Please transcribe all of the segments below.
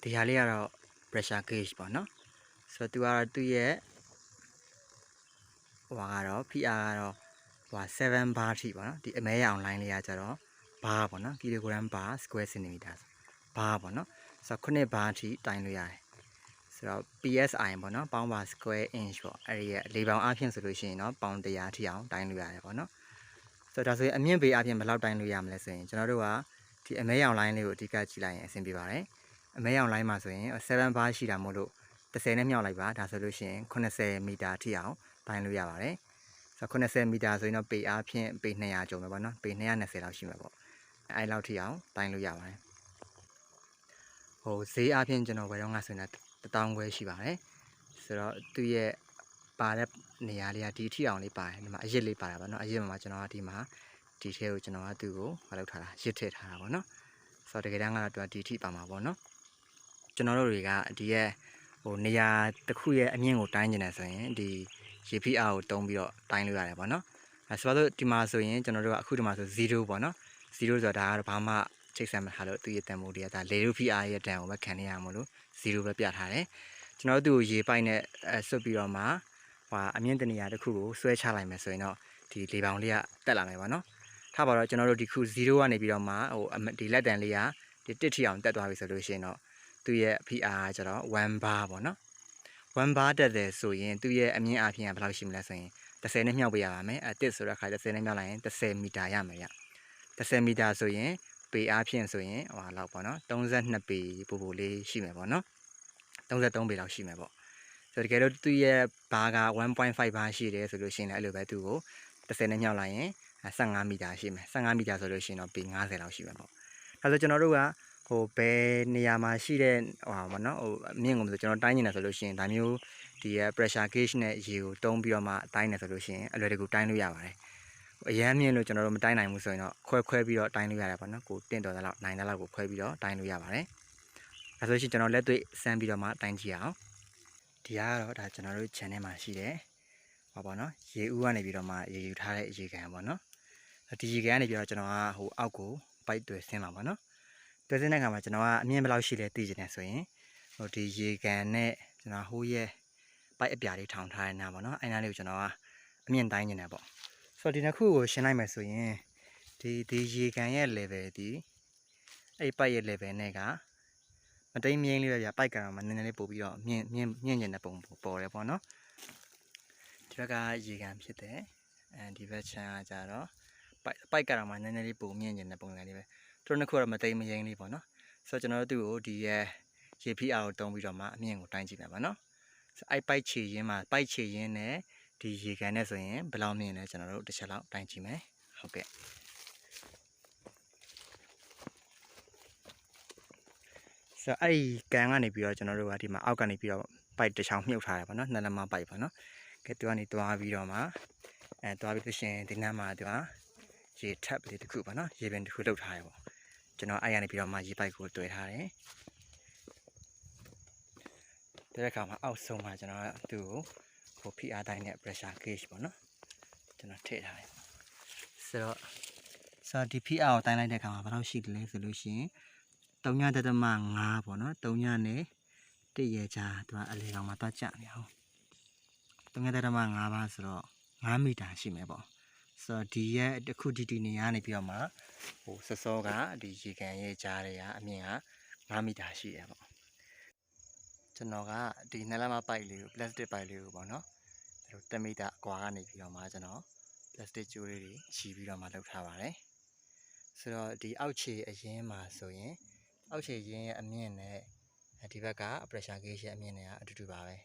ဒီဟာလေးကတော့ pressure gauge ပေါ့နော်ဆိုတော့သူကတော့သူ့ရဲ့ဟိုကတော့ PR ကတော့ဟို7 bar ထိပေါ့နော်ဒီအမဲရောင် line လေးကကျတော့ bar ပေါ့နော် kilogram per square centimeter bar ပေါ့နော်ဆိုတော့9 bar ထိတိုင်းလို့ရတယ်ဆိုတော့ PSI ပေါ့နော်ပေါင်းပါ square inch ပေါ့အဲ့ဒီရဲ့လေပေါင်းအပြင်ဆိုလို့ရှိရင်တော့ပေါင်100ထိအောင်တိုင်းလို့ရတယ်ပေါ့နော်ဆိုတော့ဒါဆိုရင်အမြင့်ပေအပြင်ဘယ်လောက်တိုင်းလို့ရမလဲဆိုရင်ကျွန်တော်တို့ကဒီအမဲရောင် line လေးကိုအဓိကကြည့်လိုက်ရင်အဆင်ပြေပါတယ်အမဲရောင် line မှာဆိုရင်7 bar ရှိတာမို့လို့30နဲ့မြောက်လိုက်ပါဒါဆိုလို့ရှိရင်80မီတာထိအောင်တိုင်းလို့ရပါတယ်ဆိုတော့80မီတာဆိုရင်တော့ပေအားဖြင့်ပေ200ကျော်မယ်ပေါ့နော်ပေ220လောက်ရှိမှာပေါ့အဲ့လောက်ထိအောင်တိုင်းလို့ရပါတယ်ဟိုဈေးအားဖြင့်ကျွန်တော်ဘယ်တော့မှဆိုရင်1000ခွဲရှိပါတယ်ဆိုတော့သူ့ရဲ့ပါတဲ့နေရာလေးကဒီထိအောင်လေးပါတယ်ဒီမှာအရစ်လေးပါတာပေါ့နော်အရစ်မှာကျွန်တော်ကဒီမှာဒီထဲကိုကျွန်တော်ကသူ့ကိုမလုပ်ထားတာရစ်ထည့်ထားတာပေါ့နော်ဆိုတော့တကယ်တမ်းကတော့သူကဒီထိပါမှာပေါ့နော်ကျွန်တော်တို့တွေကဒီရဲ့ဟိုနေရာတစ်ခုရဲ့အမြင့်ကိုတိုင်းနေတယ်ဆိုရင်ဒီရေဖိအားကိုတုံးပြီးတော့တိုင်းလို့ရတယ်ပေါ့နော်ဆိုတော့ဒီမှာဆိုရင်ကျွန်တော်တို့ကအခုဒီမှာဆို0ပေါ့နော်0ဆိုတာဒါကတော့ဘာမှချိတ်ဆက်မထားလို့သူ့ရဲ့တန်ဖိုးတွေကဒါလေရုဖိအားရဲ့တန်ကိုပဲခံနေရမှာလို့0ပဲပြထားတယ်ကျွန်တော်တို့သူ့ကိုရေပိုက်နဲ့ဆွတ်ပြီးတော့မှဟိုအမြင့်တနေရာတစ်ခုကိုဆွဲချလိုက်မယ်ဆိုရင်တော့ဒီလေပေါင်လေးကတက်လာမယ်ပေါ့နော်ထားပါတော့ကျွန်တော်တို့ဒီခု0ကနေပြီးတော့မှဟိုဒီလက်တန်လေးကဒီ1ထိအောင်တက်သွားပြီဆိုလို့ရှိရင်တော့သူ့ရဲ့ PR ကျတော့1 bar ပေါ့နော်1 bar တက်တယ်ဆိုရင်သူ့ရဲ့အမြင့်အားဖြင့်ကဘယ်လောက်ရှိမလဲဆိုရင်30နဲ့မြောက်ပေးရပါမယ်1ဆိုတဲ့အခါ30နဲ့မြောက်လိုက်ရင်30မီတာရမယ်ရ30မီတာဆိုရင်ပေအားဖြင့်ဆိုရင်ဟိုလောက်ပေါ့နော်32ပေပို့ပို့လေးရှိမယ်ပေါ့နော်33ပေလောက်ရှိမယ်ပေါ့ဆိုတော့တကယ်လို့သူ့ရဲ့ဘားက1.5 ဘားရှိတယ်ဆိုလို့ရှိရင်လည်းအဲ့လိုပဲသူ့ကို30နဲ့မြောက်လိုက်ရင်15မီတာရှိမယ်15မီတာဆိုလို့ရှိရင်တော့ပေ90လောက်ရှိမယ်ပေါ့ဒါဆိုကျွန်တော်တို့ကဟိုဘယ်နေရာမှာရှိတဲ့ဟိုပါနော်ဟိုအမြင့်ကိုဆိုကျွန်တော်တိုင်းနေတာဆိုလို့ရှိရင်ဒါမျိုးဒီရဲ့ pressure gauge နဲ့ရေကိုတုံးပြီးတော့မှတိုင်းနေဆိုလို့ရှိရင်အလွယ်တကူတိုင်းလို့ရပါတယ်အရန်မြင့်လို့ကျွန်တော်တို့မတိုင်းနိုင်ဘူးဆိုရင်တော့ခွဲပြီးတော့တိုင်းလို့ရတယ်ပေါ့နော်ကိုတင့်တော်တဲ့လောက်နိုင်တဲ့လောက်ကိုခွဲပြီးတော့တိုင်းလို့ရပါတယ်ဒါဆိုရှင်ကျွန်တော်လက်တွေ့စမ်းပြီးတော့မှတိုင်းကြည့်အောင်ဒီကတော့ဒါကျွန်တော်တို့ channel မှာရှိတယ်ဟောပေါ့နော်ရေဦးကနေပြီးတော့မှရေယူထားတဲ့ရေကန်ပေါ့နော်ဒီရေကန်ကနေပြီးတော့ကျွန်တော်ကဟိုအောက်ကိုပိုက်တွေဆင်းပါပေါ့နော်တွေဆင်းတဲ့အခါမှာကျွန်တော်ကအမြင့်ဘယ်လောက်ရှိလဲသိချင်တယ်ဆိုရင်ဟိုဒီရေကန်နဲ့ကျွန်တော်ဟိုးရဲ့ပိုက်အပြားလေးထောင်ထားတဲ့နားပေါ့နော်အဲ့နားလေးကိုကျွန်တော်ကအမြင့်တိုင်းနေတယ်ပေါ့ဆိုတော့ဒီနှစ်ခုကိုရှင်းလိုက်မယ်ဆိုရင်ဒီရေကန်ရဲ့ level ဒီအဲ့ပိုက်ရဲ့ level နဲ့ကမတိမ်မြင်းလေးပဲပြပိုက်ကန်မှာနည်းနည်းလေးပို့ပြီးတော့မြင့်ကျင်တဲ့ပုံပေါ်တယ်ပေါ့နော်ဒီဘက်ကရေကန်ဖြစ်တယ်ဒီဘက်ချမ်းကကြတော့ပိုက်ကန်မှာနည်းနည်းလေးပိုမြင့်ကျင်တဲ့ပုံစံလေးပဲတို့နှစ်ခုကတော့မတိမ်မရင်လေးပေါ့နော်ဆိုတော့ကျွန်တော်တို့သူ့ကိုဒီရဲ့ရေဖိအားကိုတုံးပြီးတော့မှအမြင့်ကိုတိုင်းကြည့်မယ်ပေါ့နော်ဆိုအဲ့ပိုက်ချေရင်းမှာပိုက်ချေရင်းနဲ့ဒီရေကန်နဲ့ဆိုရင်ဘယ်လောက်မြင့်လဲကျွန်တော်တို့တစ်ချက်လောက်တိုင်းကြည့်မယ်ဟုတ်ကဲ့ဆိုတော့အဲ့ဒီကန်ကနေပြီးတော့ကျွန်တော်တို့ကဒီမှာအောက်ကနေပြီးတော့ပိုက်တစ်ချောင်းမြုပ်ထားတယ်ပေါ့နော်နှစ်လက်မပိုက်ပေါ့နော်ကဲသူကနေတွားပြီးတော့မှတွားပြီးလို့ရှိရင်ဒီနားမှာသူကရေထပ်လေးတစ်ခုပေါ့နော်ရေပင်တစ်ခုလောက်ထားတယ်ပေါ့ကျွန်တော်အဲ့ရနေပြီးတော့မှရေပိုက်ကိုတွေ့ထားတယ်တဲ့အခါမှာအောက်ဆုံးမှာကျွန်တော်ကသူ့ကိုဟိုဖိအားတိုင်းနဲ့ pressure gauge ပေါ့နော်ကျွန်တော်ထည့်ထားတယ်ဆိုတော့ဒီဖိအားကိုတိုင်းလိုက်တဲ့အခါမှာဘယ်လောက်ရှိတယ်လဲဆိုလို့ရှိရင်3.5ပေါ့နော်3နဲ့1ရဲ့ကြားသူကအလေကောင်မှာတွားကြနေအောင်3.5ပါဆိုတော့5မီတာရှိမယ်ပေါ့ဆိုတော့ဒီရဲ့တစ်ခုဒီနေရာနေပြီးတော့မှဟိုစောကဒီရေကန်ရဲ့ကြားတွေကအမြင့်က5မီတာရှိတယ်ပေါ့ကျွန်တော်ကဒီနှစ်လက်မပိုက်လေးကို plastic ပိုက်လေးကိုပေါ့နော်ဒါလို10မီတာအကွာကနေပြီးတော့မှကျွန်တော် plastic ကြိုးလေးတွေချီပြီးတော့မှလုပ်ထားပါတယ်ဆိုတော့ဒီအောက်ခြေအရင်မှာဆိုရင်အောက်ခြေရင်းရဲ့အမြင့်နဲ့ဒီဘက်က pressure gauge ရဲ့အမြင့်နဲ့ကအတူတူပါပဲ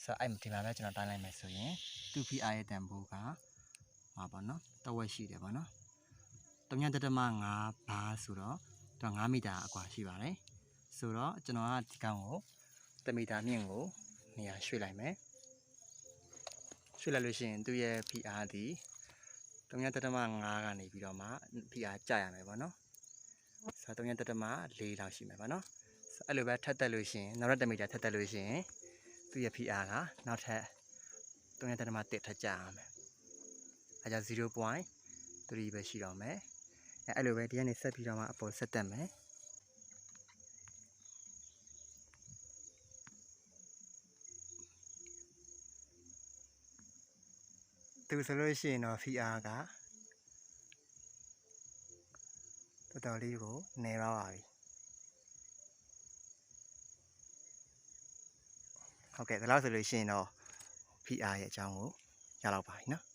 ဆိုတော့အဲ့ဒီမှာပဲကျွန်တော်တိုင်းလိုက်မယ်ဆိုရင်သူ့ PR ရဲ့တန်ဖိုးကဟာပေါ့နော်တဝက်ရှိတယ်ပေါ့နော်3.5ဘာဆိုတော့သူက5မီတာအကွာရှိပါတယ်ဆိုတော့ကျွန်တော်ကဒီကောင်ကို10မီတာမြင့်ကိုနေရာရွှေ့လိုက်မယ်ရွှေ့လိုက်လို့ရှိရင်သူ့ရဲ့ PR ဒီ3.5ကနေပြီးတော့မှ PR ကျရမယ်ပေါ့နော်ဆိုတော့3.4လောက်ရှိမယ်ပေါ့နော်ဆိုအဲ့လိုပဲထပ်တက်လို့ရှိရင်နောက်10မီတာထပ်တက်လို့ရှိရင်သူ့ရဲ့ PR ကနောက်ထပ်3.1ထပ်ကျရမယ်အဲကြောင့် 0.3 ပဲရှိတော့မယ်အဲ့လိုပဲဒီကနေဆက်ပြီးတော့မှအပေါ်ဆက်တက်မယ် သူဆိုလို့ရှိရင်တော့ PR ကတော်တော်လေးကိုနေတော့ပါပြီဟုတ်ကဲ့ဒါလို့ဆိုလို့ရှိရင်တော့ PR ရဲ့အကြောင်းကိုရတော့ပါပြီနော်